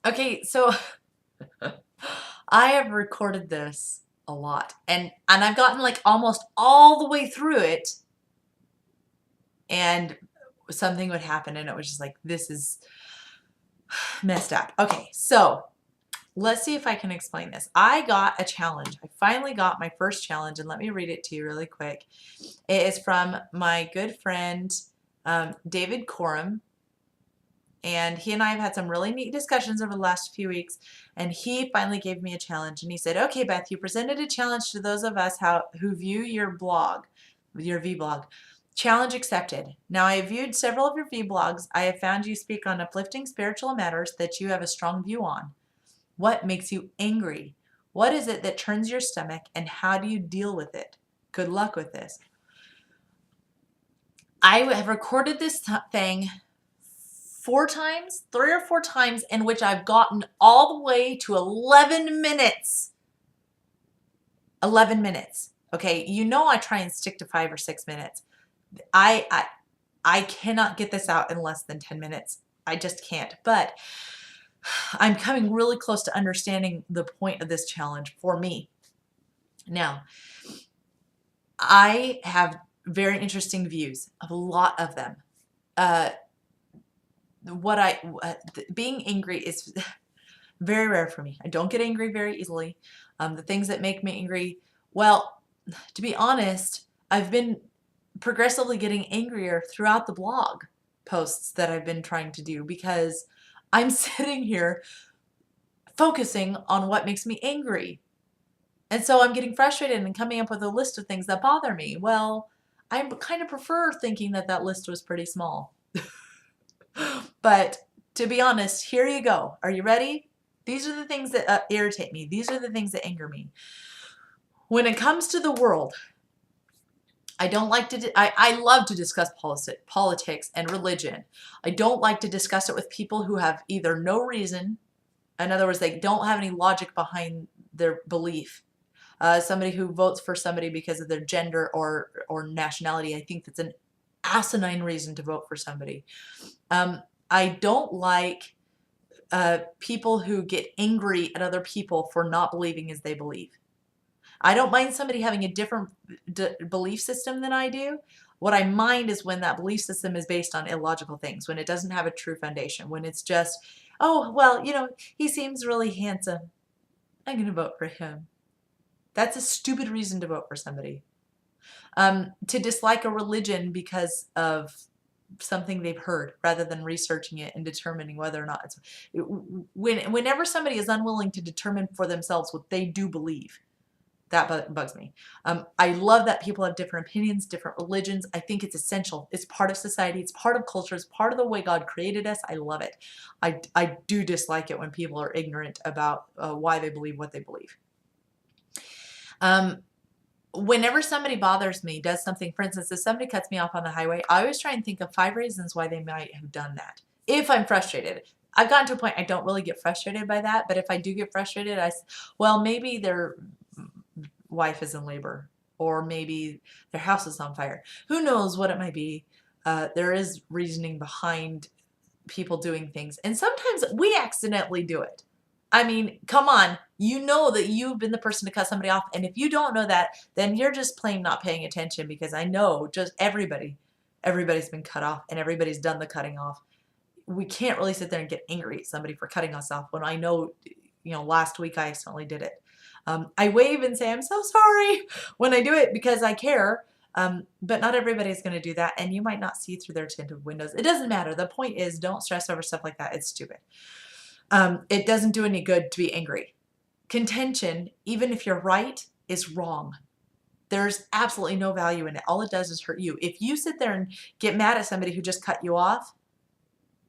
Okay, so I have recorded this a lot and I've gotten like almost all the way through it and something would happen and it was just like, this is messed up. Okay, so let's see if I can explain this. I got a challenge. I finally got my first challenge, and let me read it to you really quick. It is from my good friend David Corum, and he and I have had some really neat discussions over the last few weeks, and he finally gave me a challenge, and he said, okay, Beth, you presented a challenge to those of us who view your blog, your vblog. Challenge accepted. Now, I have viewed several of your vlogs. I have found you speak on uplifting spiritual matters that you have a strong view on. What makes you angry? What is it that turns your stomach, and how do you deal with it? Good luck with this. I have recorded this thing 3 or 4 times, in which I've gotten all the way to 11 minutes. 11 minutes. Okay, you know I try and stick to 5 or 6 minutes. I cannot get this out in less than 10 minutes. I just can't. But I'm coming really close to understanding the point of this challenge for me. Now, I have very interesting views, a lot of them. Being angry is very rare for me. I don't get angry very easily. The things that make me angry, well, to be honest, I've been progressively getting angrier throughout the blog posts that I've been trying to do, because I'm sitting here focusing on what makes me angry. And so I'm getting frustrated and coming up with a list of things that bother me. Well, I kind of prefer thinking that that list was pretty small. But to be honest, here you go. Are you ready? These are the things that irritate me. These are the things that anger me. When it comes to the world, I don't like to, I love to discuss politics and religion. I don't like to discuss it with people who have either no reason, in other words, they don't have any logic behind their belief. Somebody who votes for somebody because of their gender or nationality, I think that's an asinine reason to vote for somebody. I don't like people who get angry at other people for not believing as they believe. I don't mind somebody having a different belief system than I do. What I mind is when that belief system is based on illogical things, when it doesn't have a true foundation, when it's just, oh, well, you know, he seems really handsome, I'm going to vote for him. That's a stupid reason to vote for somebody. To dislike a religion because of something they've heard, rather than researching it and determining whether or not it's, whenever somebody is unwilling to determine for themselves what they do believe, that bugs me. I love that people have different opinions, different religions. I think it's essential. It's part of society. It's part of culture. It's part of the way God created us. I love it. I do dislike it when people are ignorant about why they believe what they believe. Whenever somebody bothers me, does something, for instance, if somebody cuts me off on the highway, I always try and think of 5 reasons why they might have done that. If I'm frustrated, I've gotten to a point I don't really get frustrated by that, but if I do get frustrated, well, maybe their wife is in labor, or maybe their house is on fire. Who knows what it might be? There is reasoning behind people doing things, and sometimes we accidentally do it. I mean, come on, you know that you've been the person to cut somebody off, and if you don't know that, then you're just plain not paying attention, because I know just everybody's been cut off, and everybody's done the cutting off. We can't really sit there and get angry at somebody for cutting us off when I know, you know, last week I accidentally did it. I wave and say, I'm so sorry, when I do it, because I care. But not everybody's going to do that, and you might not see through their tinted windows. It doesn't matter. The point is, don't stress over stuff like that. It's stupid. It doesn't do any good to be angry. Contention, even if you're right, is wrong. There's absolutely no value in it. All it does is hurt you. If you sit there and get mad at somebody who just cut you off,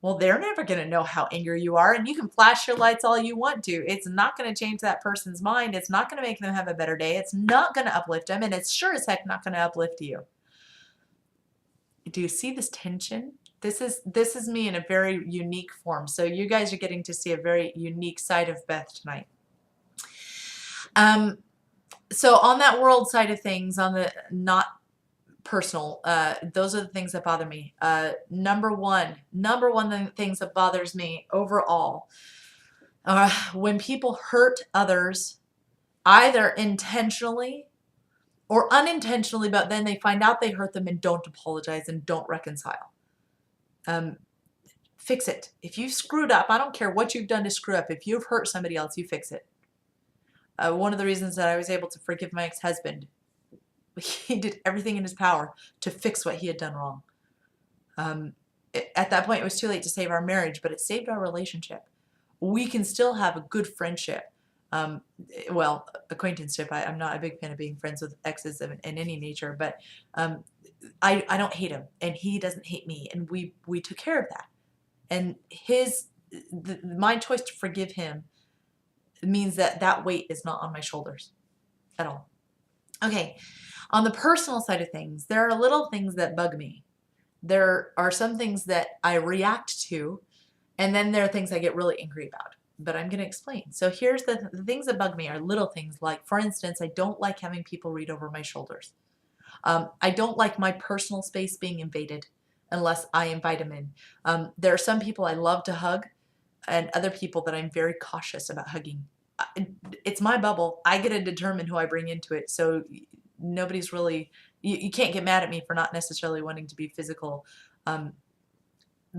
well, they're never going to know how angry you are, and you can flash your lights all you want to. It's not going to change that person's mind. It's not going to make them have a better day. It's not going to uplift them, and it's sure as heck not going to uplift you. Do you see this tension? This is me in a very unique form. So you guys are getting to see a very unique side of Beth tonight. So on that world side of things, on the not personal, those are the things that bother me. Number one things that bothers me overall When people hurt others, either intentionally or unintentionally, but then they find out they hurt them and don't apologize and don't reconcile. Fix it. If you screwed up, I don't care what you've done to screw up. If you've hurt somebody else, you fix it. One of the reasons that I was able to forgive my ex-husband, he did everything in his power to fix what he had done wrong. At that point, it was too late to save our marriage, but it saved our relationship. We can still have a good friendship. Well, acquaintanceship. I'm not a big fan of being friends with exes in any nature, but I don't hate him, and he doesn't hate me, and we took care of that. And my choice to forgive him means that weight is not on my shoulders at all. Okay, on the personal side of things, there are little things that bug me. There are some things that I react to, and then there are things I get really angry about. But I'm going to explain. So here's the things that bug me are little things like, for instance, I don't like having people read over my shoulders. I don't like my personal space being invaded unless I invite them in. There are some people I love to hug and other people that I'm very cautious about hugging. It's my bubble. I get to determine who I bring into it. So nobody's really, you can't get mad at me for not necessarily wanting to be physical,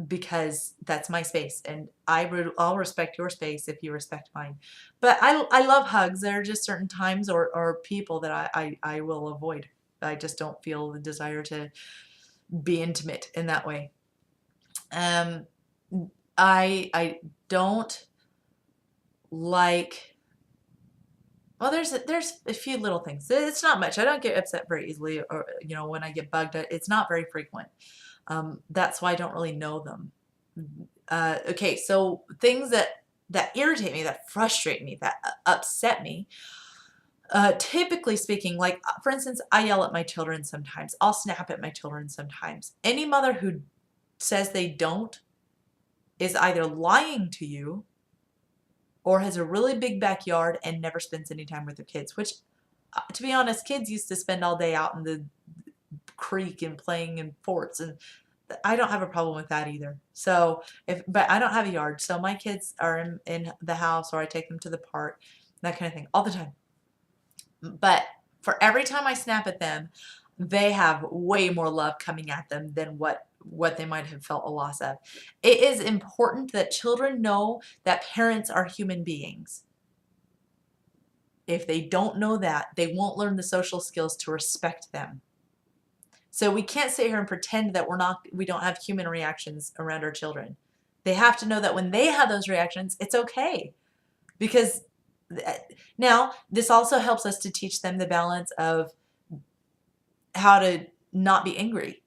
because that's my space, and I'll respect your space if you respect mine. But I love hugs. There are just certain times or people that I will avoid. I just don't feel the desire to be intimate in that way. I don't like, well, there's a few little things. It's not much. I don't get upset very easily, or when I get bugged, it's not very frequent. That's why I don't really know them. Okay, so things that irritate me, that frustrate me, that upset me. Typically speaking, like for instance, I yell at my children sometimes. I'll snap at my children sometimes. Any mother who says they don't is either lying to you or has a really big backyard and never spends any time with their kids, which, to be honest, kids used to spend all day out in the creek and playing in forts, and I don't have a problem with that either. So but I don't have a yard, so my kids are in the house, or I take them to the park, that kind of thing, all the time. But for every time I snap at them, they have way more love coming at them than what they might have felt a loss of. It is important that children know that parents are human beings. If they don't know that, they won't learn the social skills to respect them. So we can't sit here and pretend that we don't have human reactions around our children. They have to know that when they have those reactions, it's okay. Because now this also helps us to teach them the balance of how to not be angry,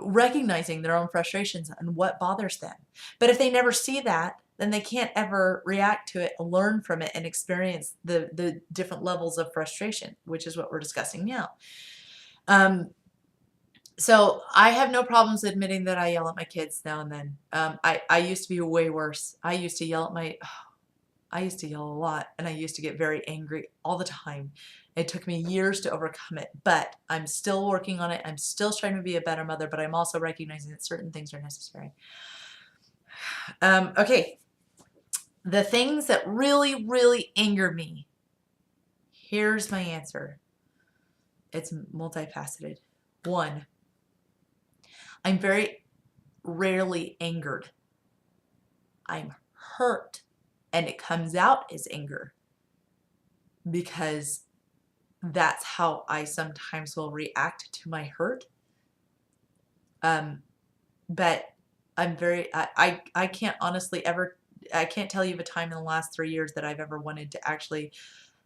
recognizing their own frustrations and what bothers them. But if they never see that, then they can't ever react to it, learn from it, and experience the different levels of frustration, which is what we're discussing now. So I have no problems admitting that I yell at my kids now and then. I used to be way worse. I used to yell a lot, and I used to get very angry all the time. It took me years to overcome it, but I'm still working on it. I'm still trying to be a better mother, but I'm also recognizing that certain things are necessary. Okay. The things that really, really anger me. Here's my answer. It's multifaceted. 1, I'm very rarely angered. I'm hurt, and it comes out as anger because that's how I sometimes will react to my hurt. But I'm very, I can't honestly ever, I can't tell you of a time in the last 3 years that I've ever wanted to actually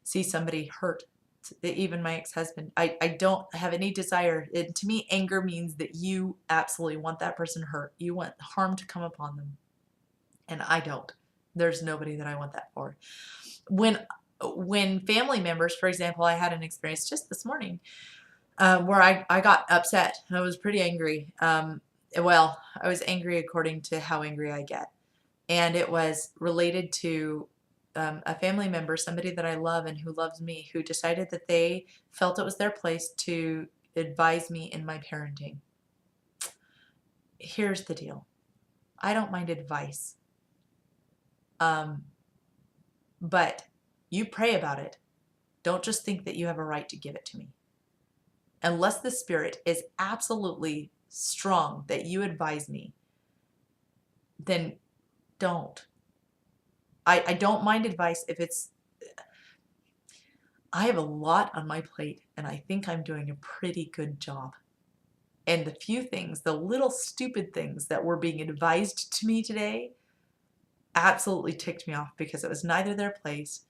see somebody hurt, even my ex-husband. I don't have any desire. To me, anger means that you absolutely want that person hurt. You want harm to come upon them. And I don't. There's nobody that I want that for. When family members, for example, I had an experience just this morning where I got upset. I was pretty angry. Well, I was angry according to how angry I get. And it was related to a family member, somebody that I love and who loves me, who decided that they felt it was their place to advise me in my parenting. Here's the deal. I don't mind advice. but you pray about it. Don't just think that you have a right to give it to me. Unless the Spirit is absolutely strong that you advise me, then don't. I don't mind advice if it's, I have a lot on my plate and I think I'm doing a pretty good job. And the few things, the little stupid things that were being advised to me today absolutely ticked me off because it was neither their place,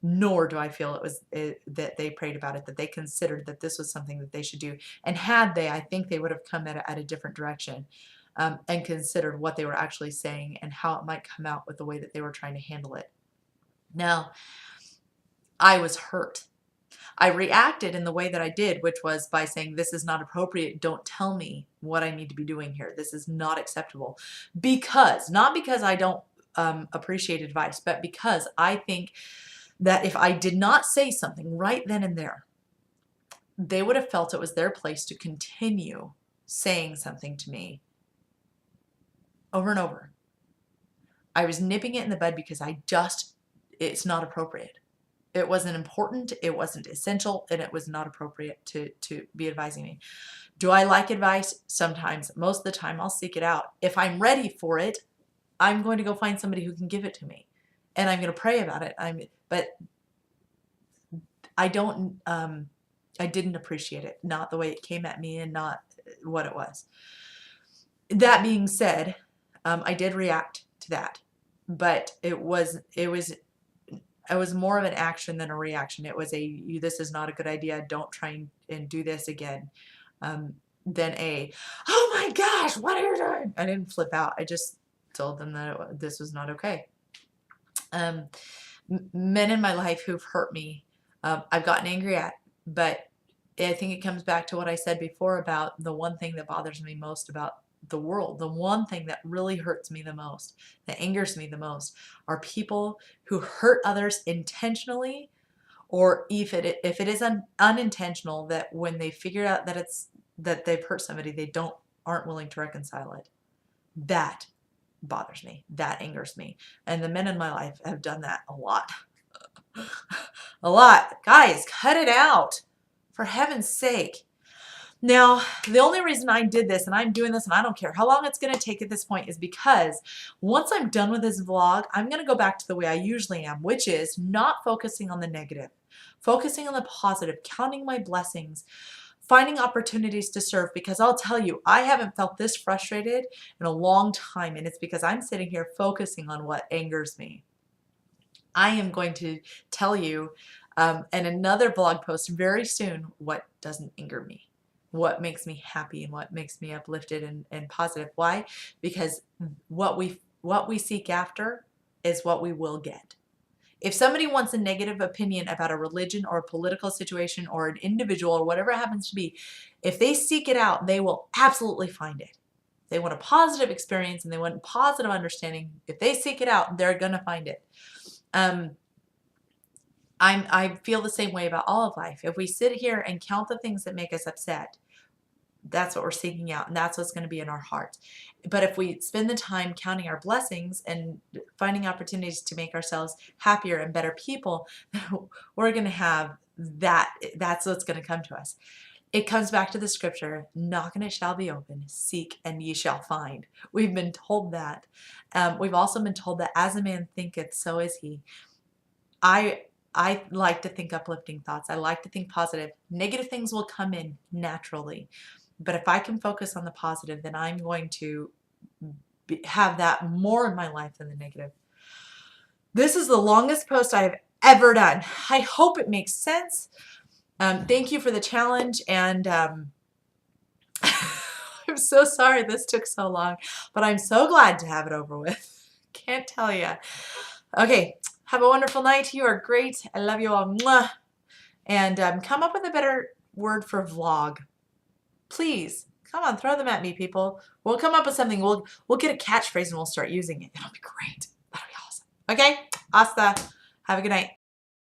nor do I feel that they prayed about it, that they considered that this was something that they should do. And had they, I think they would have come at a different direction and considered what they were actually saying and how it might come out with the way that they were trying to handle it. Now, I was hurt. I reacted in the way that I did, which was by saying, this is not appropriate. Don't tell me what I need to be doing here. This is not acceptable. Not because I don't appreciate advice, but because I think that if I did not say something right then and there, they would have felt it was their place to continue saying something to me over and over. I was nipping it in the bud because it's not appropriate. It wasn't important, it wasn't essential, and it was not appropriate to be advising me. Do I like advice? Sometimes. Most of the time, I'll seek it out. If I'm ready for it, I'm going to go find somebody who can give it to me. And I'm going to pray about it. But I didn't appreciate it. Not the way it came at me and not what it was. That being said, I did react to that. But it was more of an action than a reaction. It was this is not a good idea. Don't try and do this again. Than oh my gosh, what are you doing? I didn't flip out. I just told them that this was not okay. Men in my life who've hurt me, I've gotten angry at, but I think it comes back to what I said before about the one thing that bothers me most about the world. The one thing that really hurts me the most, that angers me the most, are people who hurt others intentionally, or if it is unintentional, that when they figure out that they've hurt somebody, they aren't willing to reconcile it. That bothers me. That angers me. And the men in my life have done that a lot. A lot. Guys, cut it out. For heaven's sake. Now, the only reason I did this, and I'm doing this, and I don't care how long it's going to take at this point, is because once I'm done with this vlog, I'm going to go back to the way I usually am, which is not focusing on the negative, focusing on the positive, counting my blessings, finding opportunities to serve, because I'll tell you, I haven't felt this frustrated in a long time, and it's because I'm sitting here focusing on what angers me. I am going to tell you in another blog post very soon what doesn't anger me, what makes me happy, and what makes me uplifted and positive. Why? Because what we seek after is what we will get. If somebody wants a negative opinion about a religion or a political situation or an individual or whatever it happens to be, if they seek it out, they will absolutely find it. They want a positive experience and they want positive understanding. If they seek it out, they're going to find it. I feel the same way about all of life. If we sit here and count the things that make us upset, that's what we're seeking out, and that's what's going to be in our heart. But if we spend the time counting our blessings and finding opportunities to make ourselves happier and better people, we're going to have that. That's what's going to come to us. It comes back to the scripture, knock and it shall be open, seek and ye shall find. We've been told that. We've also been told that as a man thinketh, so is he. I like to think uplifting thoughts. I like to think positive. Negative things will come in naturally. But if I can focus on the positive, then I'm going to have that more in my life than the negative. This is the longest post I have ever done. I hope it makes sense. Thank you for the challenge. And I'm so sorry this took so long, but I'm so glad to have it over with. Can't tell you. Okay. Have a wonderful night. You are great. I love you all. Mwah. And come up with a better word for vlog. Please, come on, throw them at me, people. We'll come up with something. We'll get a catchphrase and we'll start using it. It'll be great. That'll be awesome. Okay? Hasta. Have a good night.